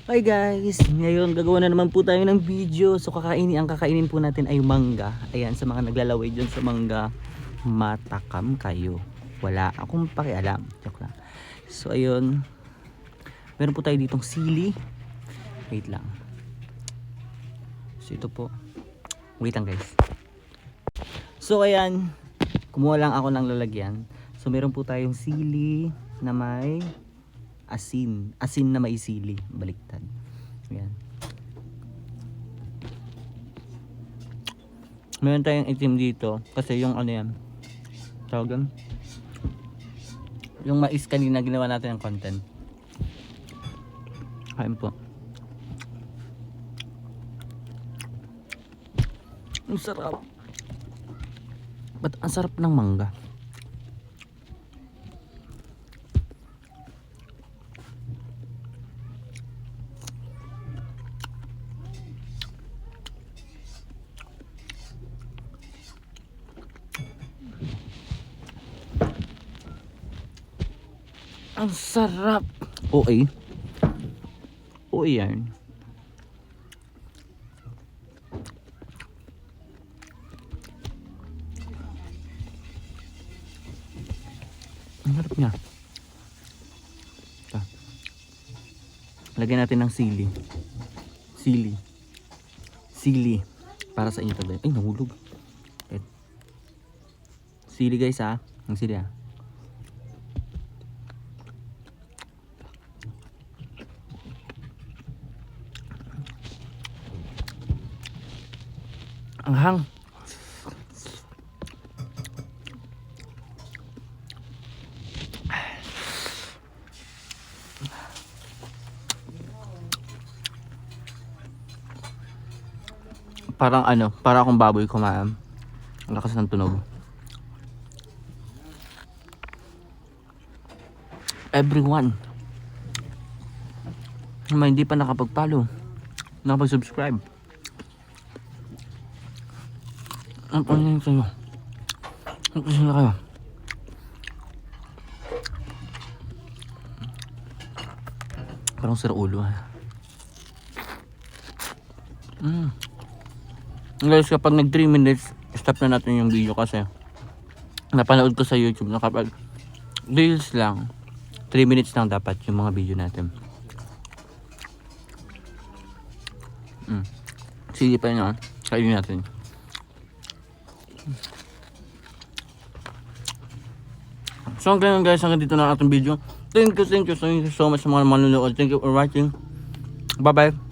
Hi guys! Ngayon gagawa na naman po tayo ng video. So ang kakainin po natin ay mangga. Ayan, sa mga naglalaway dyan sa mangga, matakam kayo. Wala akong pakialam. Joke lang. So ayun, meron po tayo ditong sili. Wait lang. So ito po. Wait lang guys. So ayan, kumuha lang ako ng lalagyan. So meron po tayong sili na may asin na may sili, baliktad. Ayan. Meron tayong itim dito kasi yung ano yan, tawagan, yung mais kanina ginawa natin ng content. Kain po. Ang sarap. Ba't ang sarap ng mangga? Ang sarap. Okay. Oo yan. Ang harap niya. Ito. Lagyan natin ng sili. Sili. Para sa inyo to. Ay, nahulog. Sili guys ha. Ang sili ha. Ang hang. Parang ano, para akong baboy kumain. Ang lakas ng tunog. Everyone na hindi pa nakapag-follow, nakapag-subscribe, ang pangalan kayo. Kasi na kayo. Parang sira ulo ha. Guys, kapag nag 3 minutes, stop na natin yung video kasi napanood ko sa YouTube na kapag reels lang, 3 minutes lang dapat yung mga video natin. Sige pa yun, kainin natin. So hanggang guys, hanggang dito na ating video. Thank you so much sa mga manunood. Thank you for watching. Bye bye.